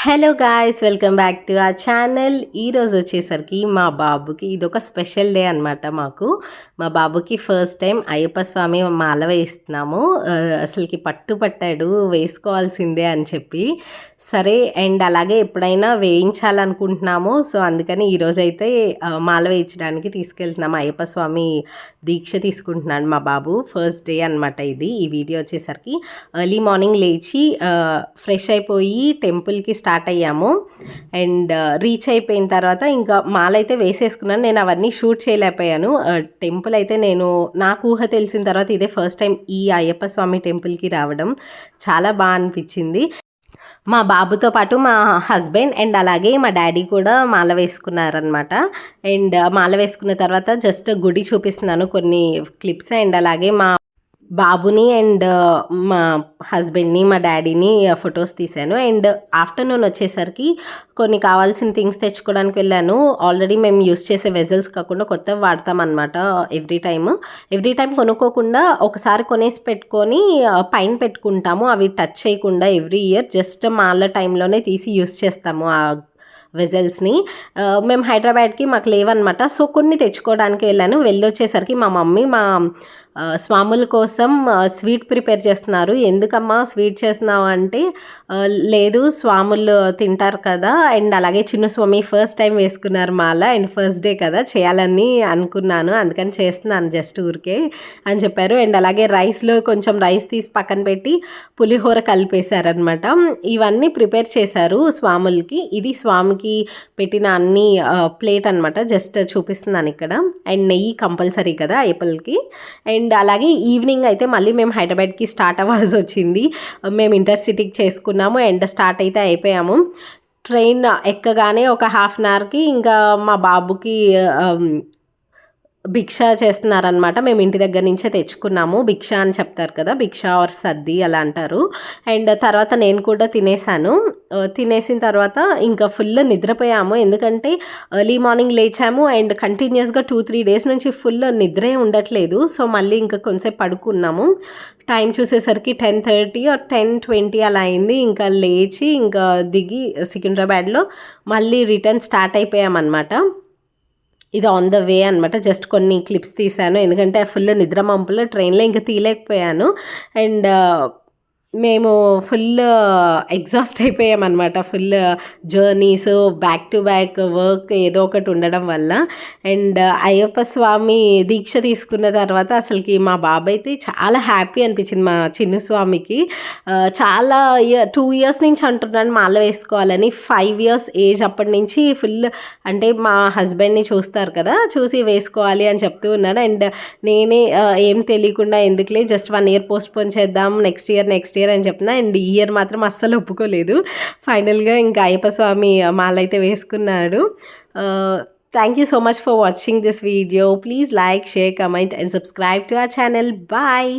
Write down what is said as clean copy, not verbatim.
Hello guys, welcome back to our channel. ఈరోజు వచ్చేసరికి మా బాబుకి ఇదొక స్పెషల్ డే అనమాట. మా బాబుకి ఫస్ట్ టైం అయ్యప్ప స్వామి మాల వేస్తున్నాము. అసలుకి పట్టాడు వేసుకోవాల్సిందే అని చెప్పి. సరే, అండ్ అలాగే ఎప్పుడైనా వేయించాలనుకుంటున్నాము. సో అందుకని ఈరోజైతే మాల వేయించడానికి తీసుకెళ్తున్నాము. అయ్యప్ప స్వామి దీక్ష తీసుకుంటున్నాడు మా బాబు. ఫస్ట్ డే అనమాట ఇది. ఈ వీడియో వచ్చేసరికి ఎర్లీ మార్నింగ్ లేచి ఫ్రెష్ అయిపోయి టెంపుల్కి స్టార్ట్ అయ్యాము. అండ్ రీచ్ అయిపోయిన తర్వాత ఇంకా మాల అయితే వేసేసుకున్నాను. నేను అవన్నీ షూట్ చేయలేకపోయాను. టెంపుల్ అయితే నాకు ఊహ తెలిసిన తర్వాత ఇదే ఫస్ట్ టైం ఈ అయ్యప్ప స్వామి టెంపుల్కి రావడం. చాలా బాగా అనిపించింది. మా బాబుతో పాటు మా హస్బెండ్ అండ్ అలాగే మా డాడీ కూడా మాల వేసుకున్నారనమాట. అండ్ మాల వేసుకున్న తర్వాత జస్ట్ గుడి చూపిస్తున్నాను, కొన్ని క్లిప్స్. అండ్ అలాగే మా బాబుని అండ్ మా హస్బెండ్ని, మా డాడీని ఫొటోస్ తీశాను. అండ్ ఆఫ్టర్నూన్ వచ్చేసరికి కొన్ని కావాల్సిన థింగ్స్ తెచ్చుకోవడానికి వెళ్ళాను. ఆల్రెడీ మేము యూస్ చేసే వెజల్స్ కాకుండా కొత్తవి వాడతాం అనమాట. ఎవ్రీ టైం కొనుక్కోకుండా ఒకసారి కొనేసి పెట్టుకొని పైన పెట్టుకుంటాము. అవి టచ్ చేయకుండా ఎవ్రీ ఇయర్ జస్ట్ మాల టైంలోనే తీసి యూస్ చేస్తాము ఆ వెజల్స్ని. మేము హైదరాబాద్కి మాకు లేవన్నమాట. సో కొన్ని తెచ్చుకోవడానికి వెళ్ళొచ్చేసరికి మా మమ్మీ స్వాముల కోసం స్వీట్ ప్రిపేర్ చేస్తున్నారు. ఎందుకమ్మా స్వీట్ చేస్తున్నావు అంటే, లేదు స్వాములు తింటారు కదా, అండ్ అలాగే చిన్న స్వామి ఫస్ట్ టైం వేసుకున్నారు మాల, అండ్ ఫస్ట్ డే కదా చేయాలని అనుకున్నాను, అందుకని చేస్తున్నాను జస్ట్ ఊరికే అని చెప్పారు. అండ్ అలాగే రైస్లో కొంచెం రైస్ తీసి పక్కన పెట్టి పులిహోర కలిపేశారనమాట. ఇవన్నీ ప్రిపేర్ చేశారు స్వాములకి. ఇది స్వామికి పెట్టిన అన్ని ప్లేట్ అనమాట. జస్ట్ చూపిస్తున్నాను ఇక్కడ. అండ్ నెయ్యి కంపల్సరీ కదా అయ్యప్పలకి. అండ్ అలాగే ఈవినింగ్ అయితే మళ్ళీ మేము హైదరాబాద్కి స్టార్ట్ అవ్వాల్సి వచ్చింది. మేము ఇంటర్సిటీకి చేసుకున్నాము అండ్ స్టార్ట్ అయితే అయిపోయాము. ట్రైన్ ఎక్కగానే ఒక హాఫ్ అన్ అవర్కి ఇంకా మా బాబుకి భిక్ష చేస్తున్నారనమాట. మేము ఇంటి దగ్గర నుంచే తెచ్చుకున్నాము. భిక్ష అని చెప్తారు కదా, భిక్ష ఆర్ సద్ది అలా అంటారు. అండ్ తర్వాత నేను కూడా తినేసాను. తినేసిన తర్వాత ఇంకా ఫుల్ నిద్రపోయాము. ఎందుకంటే ఎర్లీ మార్నింగ్ లేచాము అండ్ కంటిన్యూస్గా 2-3 డేస్ నుంచి ఫుల్ నిద్రే ఉండట్లేదు. సో మళ్ళీ ఇంకా కొంచెంసేపు పడుకున్నాము. టైం చూసేసరికి 10:30 ఆర్ 10:20 అలా అయింది. ఇంకా లేచి ఇంకా దిగి సికింద్రాబాద్లో మళ్ళీ రిటర్న్ స్టార్ట్ అయిపోయామన్నమాట. ఇది ఆన్ ద వే అనమాట. జస్ట్ కొన్ని క్లిప్స్ తీశాను, ఎందుకంటే ఫుల్ నిద్ర మంపులో ట్రైన్లో ఇంకా తీయలేకపోయాను. అండ్ మేము ఫుల్ ఎగ్జాస్ట్ అయిపోయామన్నమాట. Full journeys, back to back work ఏదో ఒకటి ఉండడం వల్ల. అండ్ అయ్యప్ప స్వామి దీక్ష తీసుకున్న తర్వాత అసలుకి మా బాబాయ్ అయితే చాలా హ్యాపీ అనిపించింది. మా చిన్న స్వామికి చాలా 2 years నుంచి అంటున్నాను మాల వేసుకోవాలని. 5 years ఏజ్ అప్పటి నుంచి ఫుల్, అంటే మా హస్బెండ్ని చూస్తారు కదా, చూసి వేసుకోవాలి అని చెప్తూ ఉన్నాడు. అండ్ నేనే ఏం తెలియకుండా ఎందుకులే జస్ట్ 1 year పోస్ట్పోన్ చేద్దాం, నెక్స్ట్ ఇయర్ అని చెప్తున్నా. అండ్ ఈ ఇయర్ మాత్రం అస్సలు ఒప్పుకోలేదు. ఫైనల్గా ఇంకా అయ్యప్ప స్వామి మాల అయితే వేసుకున్నాడు. Thank you so much for watching this video. Please like, share, comment and subscribe to our channel. Bye.